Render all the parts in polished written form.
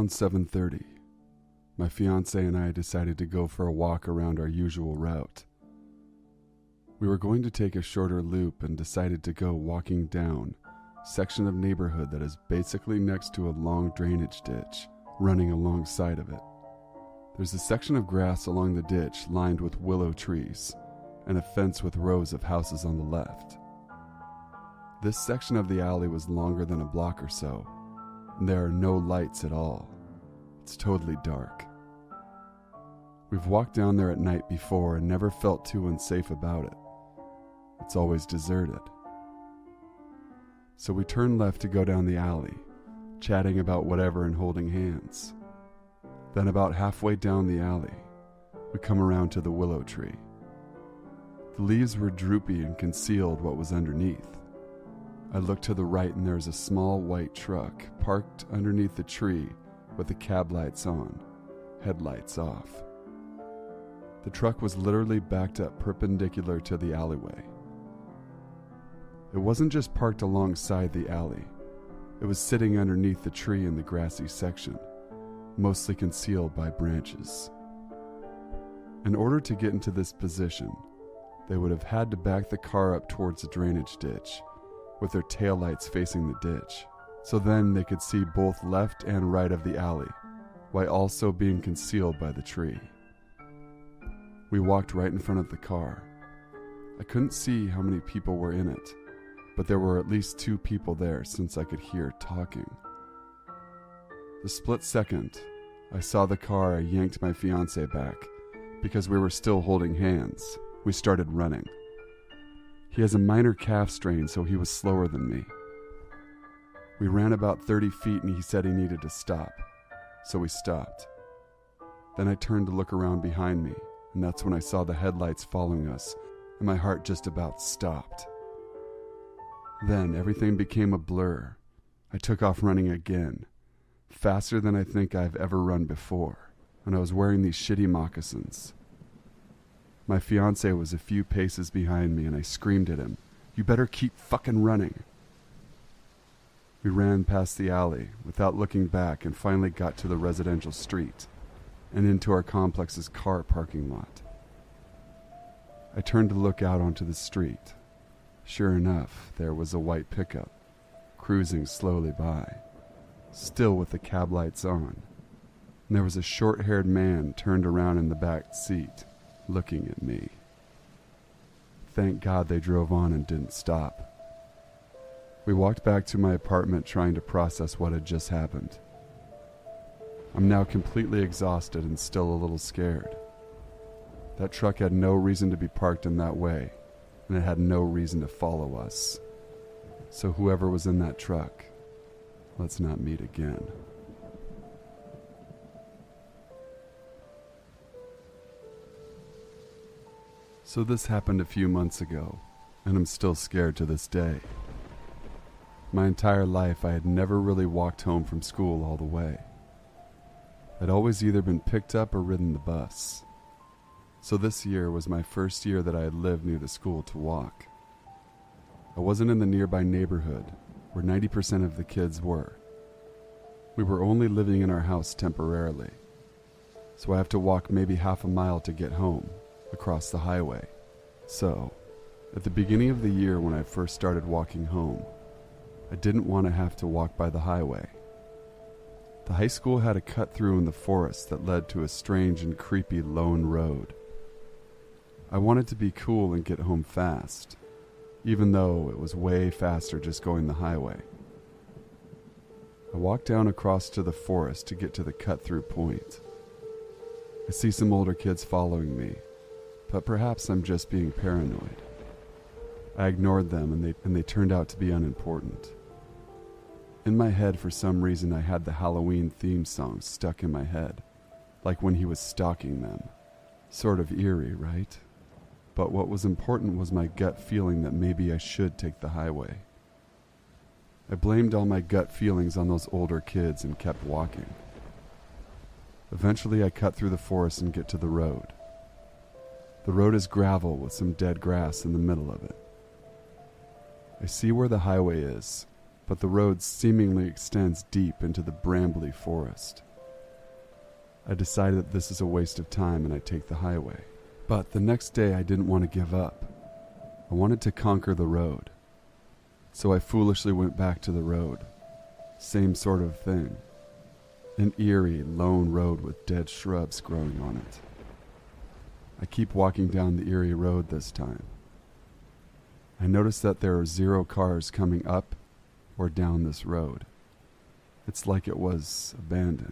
around 7:30. My fiance and I decided to go for a walk around our usual route. We were going to take a shorter loop and decided to go walking down a section of neighborhood that is basically next to a long drainage ditch running alongside of it. There's a section of grass along the ditch lined with willow trees and a fence with rows of houses on the left. This section of the alley was longer than a block or so, and there are no lights at all. It's totally dark. We've walked down there at night before and never felt too unsafe about it. It's always deserted. So we turn left to go down the alley, chatting about whatever and holding hands. Then about halfway down the alley, we come around to the willow tree. The leaves were droopy and concealed what was underneath. I look to the right and there's a small white truck parked underneath the tree with the cab lights on, headlights off. The truck was literally backed up perpendicular to the alleyway. It wasn't just parked alongside the alley. It was sitting underneath the tree in the grassy section, mostly concealed by branches. In order to get into this position, they would have had to back the car up towards the drainage ditch with their taillights facing the ditch, so then they could see both left and right of the alley, while also being concealed by the tree. We walked right in front of the car. I couldn't see how many people were in it, but there were at least 2 people there since I could hear talking. The split second I saw the car, I yanked my fiancé back. Because we were still holding hands, we started running. He has a minor calf strain, so he was slower than me. We ran about 30 feet and he said he needed to stop, so we stopped. Then I turned to look around behind me, and that's when I saw the headlights following us, and my heart just about stopped. Then everything became a blur. I took off running again, faster than I think I've ever run before, and I was wearing these shitty moccasins. My fiancé was a few paces behind me and I screamed at him, "You better keep fucking running." We ran past the alley without looking back and finally got to the residential street and into our complex's car parking lot. I turned to look out onto the street. Sure enough, there was a white pickup, cruising slowly by, still with the cab lights on, and there was a short-haired man turned around in the back seat, looking at me. Thank God they drove on and didn't stop. We walked back to my apartment trying to process what had just happened. I'm now completely exhausted and still a little scared. That truck had no reason to be parked in that way, and it had no reason to follow us. So whoever was in that truck, let's not meet again. So this happened a few months ago, and I'm still scared to this day. My entire life I had never really walked home from school all the way. I'd always either been picked up or ridden the bus. So this year was my first year that I had lived near the school to walk. I wasn't in the nearby neighborhood, where 90% of the kids were. We were only living in our house temporarily, so I have to walk maybe half a mile to get home, across the highway. So, at the beginning of the year when I first started walking home, I didn't want to have to walk by the highway. The high school had a cut-through in the forest that led to a strange and creepy lone road. I wanted to be cool and get home fast, even though it was way faster just going the highway. I walked down across to the forest to get to the cut-through point. I see some older kids following me, but perhaps I'm just being paranoid. I ignored them and they turned out to be unimportant. In my head, for some reason, I had the Halloween theme song stuck in my head, like when he was stalking them. Sort of eerie, right? But what was important was my gut feeling that maybe I should take the highway. I blamed all my gut feelings on those older kids and kept walking. Eventually, I cut through the forest and get to the road. The road is gravel with some dead grass in the middle of it. I see where the highway is, but the road seemingly extends deep into the brambly forest. I decided that this is a waste of time and I take the highway. But the next day I didn't want to give up. I wanted to conquer the road. So I foolishly went back to the road. Same sort of thing. An eerie, lone road with dead shrubs growing on it. I keep walking down the eerie road this time. I notice that there are 0 cars coming up or down this road. It's like it was abandoned.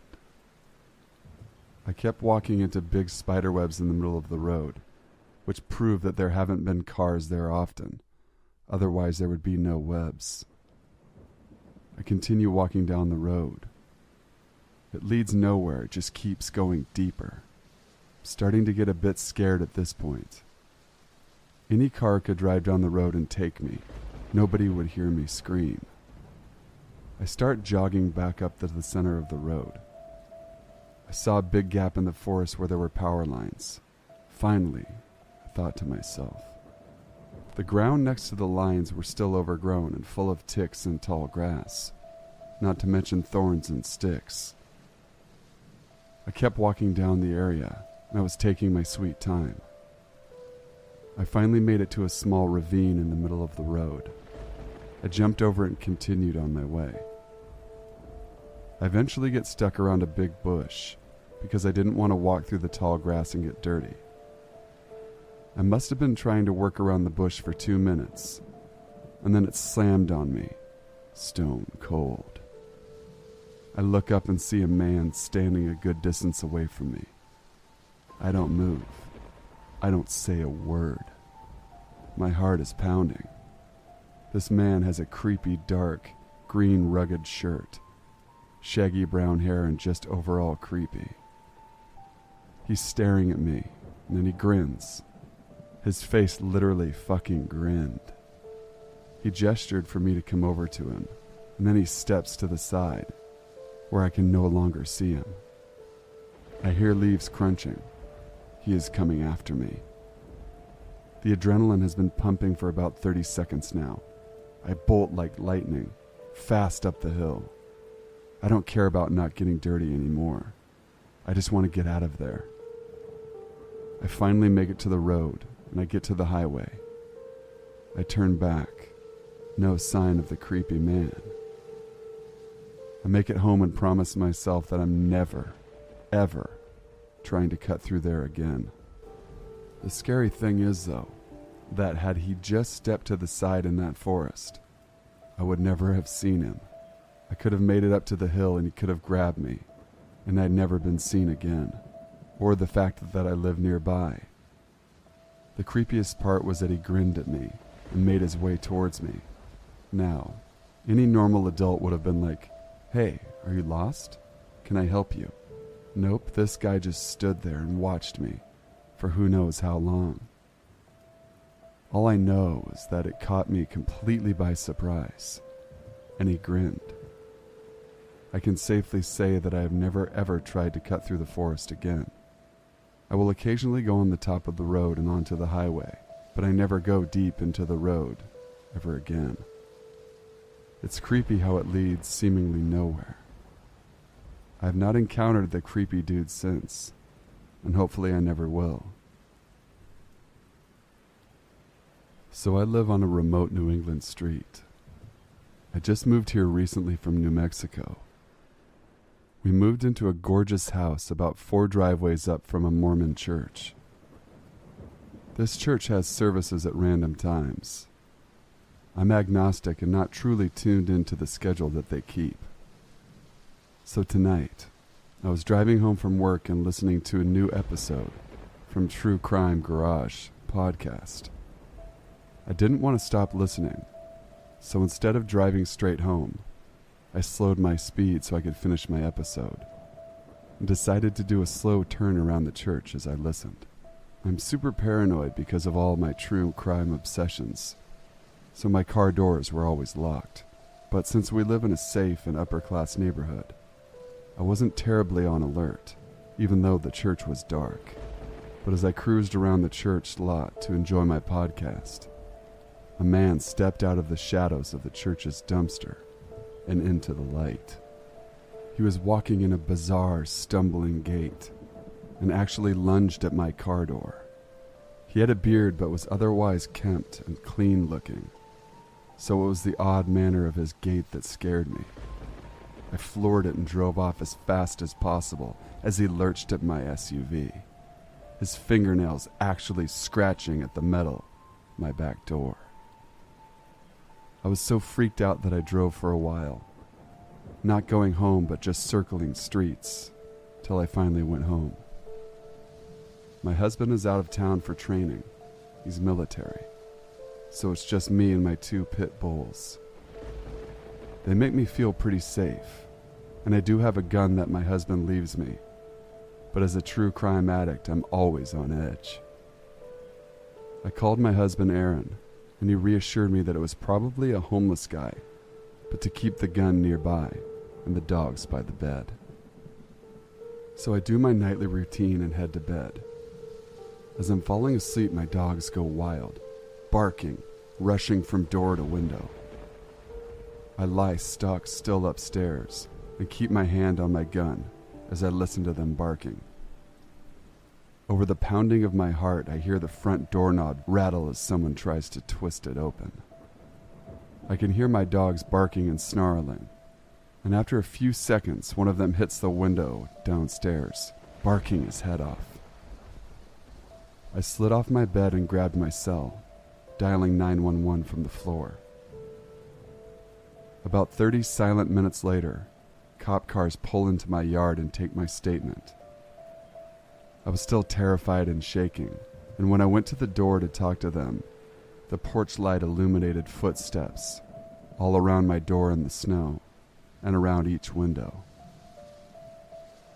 I kept walking into big spider webs in the middle of the road, which prove that there haven't been cars there often. Otherwise, there would be no webs. I continue walking down the road. It leads nowhere, it just keeps going deeper. I'm starting to get a bit scared at this point. Any car could drive down the road and take me. Nobody would hear me scream. I start jogging back up to the center of the road. I saw a big gap in the forest where there were power lines. Finally, I thought to myself. The ground next to the lines were still overgrown and full of ticks and tall grass, not to mention thorns and sticks. I kept walking down the area, and I was taking my sweet time. I finally made it to a small ravine in the middle of the road. I jumped over it and continued on my way. I eventually get stuck around a big bush because I didn't want to walk through the tall grass and get dirty. I must have been trying to work around the bush for 2 minutes, and then it slammed on me, stone cold. I look up and see a man standing a good distance away from me. I don't move. I don't say a word. My heart is pounding. This man has a creepy, dark, green rugged shirt, shaggy brown hair, and just overall creepy. He's staring at me, and then he grins. His face literally fucking grinned. He gestured for me to come over to him, and then he steps to the side, where I can no longer see him. I hear leaves crunching. He is coming after me. The adrenaline has been pumping for about 30 seconds now. I bolt like lightning, fast up the hill. I don't care about not getting dirty anymore. I just want to get out of there. I finally make it to the road, and I get to the highway. I turn back. No sign of the creepy man. I make it home and promise myself that I'm never, ever trying to cut through there again. The scary thing is, though, that had he just stepped to the side in that forest, I would never have seen him. I could have made it up to the hill and he could have grabbed me, and I'd never been seen again, or the fact that I lived nearby. The creepiest part was that he grinned at me and made his way towards me. Now, any normal adult would have been like, "Hey, are you lost? Can I help you?" Nope, this guy just stood there and watched me for who knows how long. All I know is that it caught me completely by surprise, and he grinned. I can safely say that I have never ever tried to cut through the forest again. I will occasionally go on the top of the road and onto the highway, but I never go deep into the road ever again. It's creepy how it leads seemingly nowhere. I have not encountered the creepy dude since, and hopefully I never will. So I live on a remote New England street. I just moved here recently from New Mexico. We moved into a gorgeous house about 4 driveways up from a Mormon church. This church has services at random times. I'm agnostic and not truly tuned into the schedule that they keep. So tonight, I was driving home from work and listening to a new episode from True Crime Garage podcast. I didn't want to stop listening, so instead of driving straight home, I slowed my speed so I could finish my episode, and decided to do a slow turn around the church as I listened. I'm super paranoid because of all my true crime obsessions, so my car doors were always locked. But since we live in a safe and upper-class neighborhood, I wasn't terribly on alert, even though the church was dark. But as I cruised around the church lot to enjoy my podcast, a man stepped out of the shadows of the church's dumpster and into the light. He He was walking in a bizarre, stumbling gait and actually lunged at my car door. He had a beard but was otherwise kempt and clean-looking, so it was the odd manner of his gait that scared me. I floored it and drove off as fast as possible as he lurched at my SUV, his fingernails actually scratching at the metal of my back door. I was so freaked out that I drove for a while, not going home but just circling streets till I finally went home. My husband is out of town for training. He's military, so it's just me and my 2 pit bulls. They make me feel pretty safe, and I do have a gun that my husband leaves me, but as a true crime addict, I'm always on edge. I called my husband Aaron, and he reassured me that it was probably a homeless guy, but to keep the gun nearby and the dogs by the bed. So I do my nightly routine and head to bed. As I'm falling asleep, my dogs go wild, barking, rushing from door to window. I lie stock still upstairs and keep my hand on my gun as I listen to them barking. Over the pounding of my heart, I hear the front doorknob rattle as someone tries to twist it open. I can hear my dogs barking and snarling, and after a few seconds, one of them hits the window downstairs, barking his head off. I slid off my bed and grabbed my cell, dialing 911 from the floor. About 30 silent minutes later, cop cars pull into my yard and take my statement. I was still terrified and shaking, and when I went to the door to talk to them, the porch light illuminated footsteps all around my door in the snow and around each window.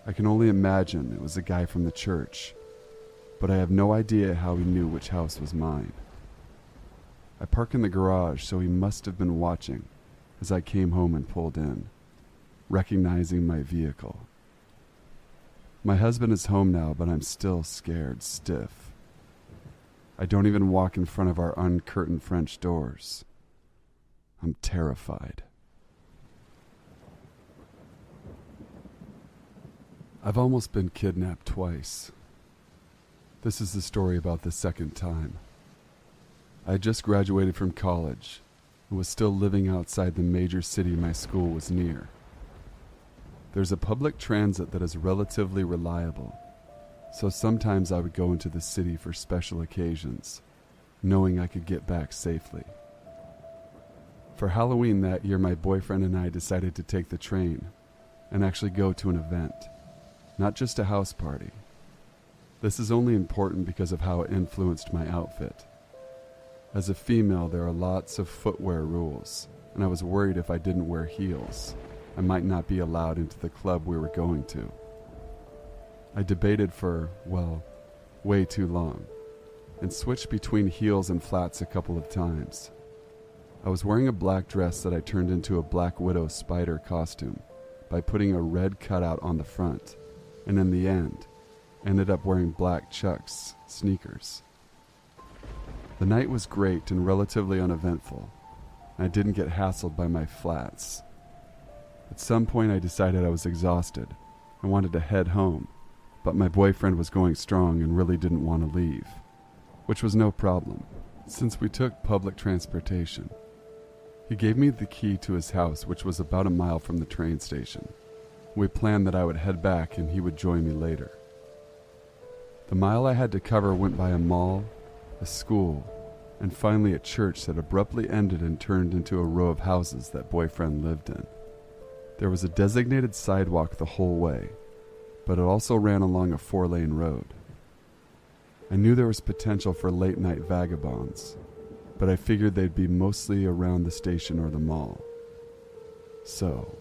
I can only imagine it was a guy from the church, but I have no idea how he knew which house was mine. I park in the garage, so he must have been watching as I came home and pulled in, recognizing my vehicle. My husband is home now, but I'm still scared stiff. I don't even walk in front of our uncurtained French doors. I'm terrified. I've almost been kidnapped twice. This is the story about the second time. I had just graduated from college and was still living outside the major city my school was near. There's a public transit that is relatively reliable, so sometimes I would go into the city for special occasions, knowing I could get back safely. For Halloween that year, my boyfriend and I decided to take the train and actually go to an event, not just a house party. This is only important because of how it influenced my outfit. As a female, there are lots of footwear rules, and I was worried if I didn't wear heels, I might not be allowed into the club we were going to. I debated for, well, way too long, and switched between heels and flats a couple of times. I was wearing a black dress that I turned into a Black Widow spider costume by putting a red cutout on the front, and in the end, ended up wearing black Chucks sneakers. The night was great and relatively uneventful, and I didn't get hassled by my flats. At some point I decided I was exhausted and wanted to head home, but my boyfriend was going strong and really didn't want to leave, which was no problem, since we took public transportation. He gave me the key to his house, which was about a mile from the train station. We planned that I would head back and he would join me later. The mile I had to cover went by a mall, a school, and finally a church that abruptly ended and turned into a row of houses that boyfriend lived in. There was a designated sidewalk the whole way, but it also ran along a 4-lane road. I knew there was potential for late-night vagabonds, but I figured they'd be mostly around the station or the mall. So,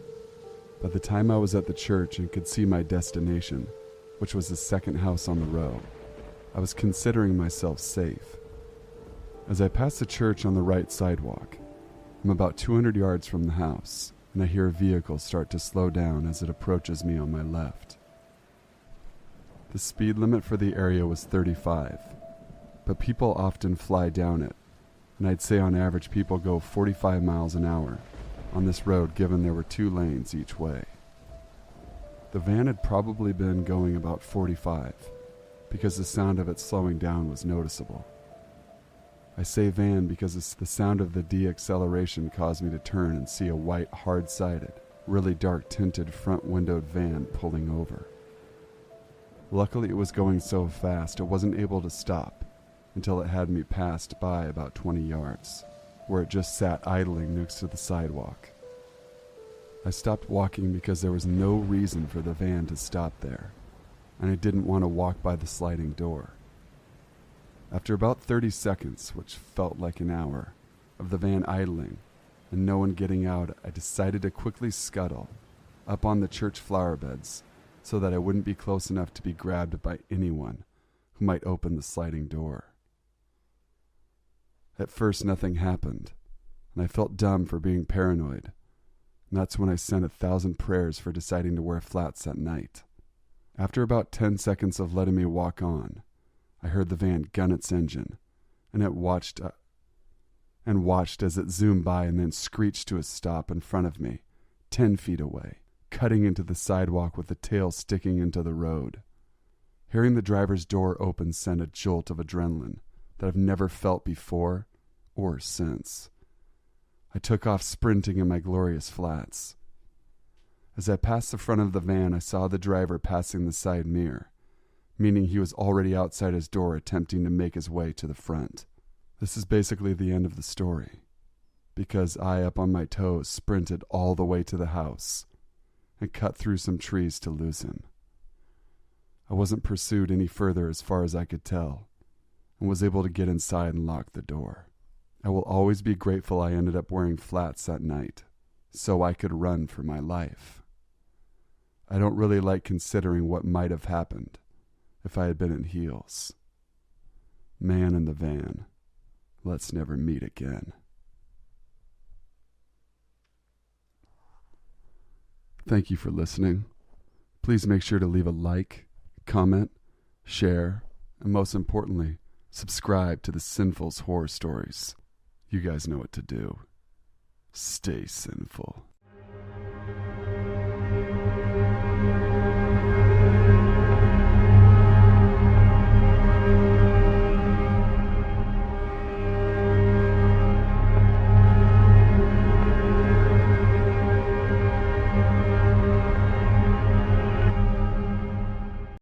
by the time I was at the church and could see my destination, which was the second house on the row, I was considering myself safe. As I passed the church on the right sidewalk, I'm about 200 yards from the house, and I hear a vehicle start to slow down as it approaches me on my left. The speed limit for the area was 35, but people often fly down it, and I'd say on average people go 45 miles an hour on this road given there were 2 lanes each way. The van had probably been going about 45, because the sound of it slowing down was noticeable. I say van because the sound of the deacceleration caused me to turn and see a white, hard-sided, really dark-tinted front-windowed van pulling over. Luckily, it was going so fast it wasn't able to stop until it had me passed by about 20 yards, where it just sat idling next to the sidewalk. I stopped walking because there was no reason for the van to stop there, and I didn't want to walk by the sliding door. After about 30 seconds, which felt like an hour, of the van idling and no one getting out, I decided to quickly scuttle up on the church flower beds so that I wouldn't be close enough to be grabbed by anyone who might open the sliding door. At first, nothing happened, and I felt dumb for being paranoid, and that's when I sent 1,000 prayers for deciding to wear flats at night. After about 10 seconds of letting me walk on, I heard the van gun its engine, and it watched as it zoomed by and then screeched to a stop in front of me, 10 feet away, cutting into the sidewalk with the tail sticking into the road. Hearing the driver's door open sent a jolt of adrenaline that I've never felt before or since. I took off sprinting in my glorious flats. As I passed the front of the van, I saw the driver passing the side mirror, meaning he was already outside his door attempting to make his way to the front. This is basically the end of the story, because I, up on my toes, sprinted all the way to the house and cut through some trees to lose him. I wasn't pursued any further as far as I could tell, and was able to get inside and lock the door. I will always be grateful I ended up wearing flats that night, so I could run for my life. I don't really like considering what might have happened if I had been in heels. Man in the van, let's never meet again. Thank you for listening. Please make sure to leave a like, comment, share, and most importantly, subscribe to the Sinful's Horror Stories. You guys know what to do. Stay sinful.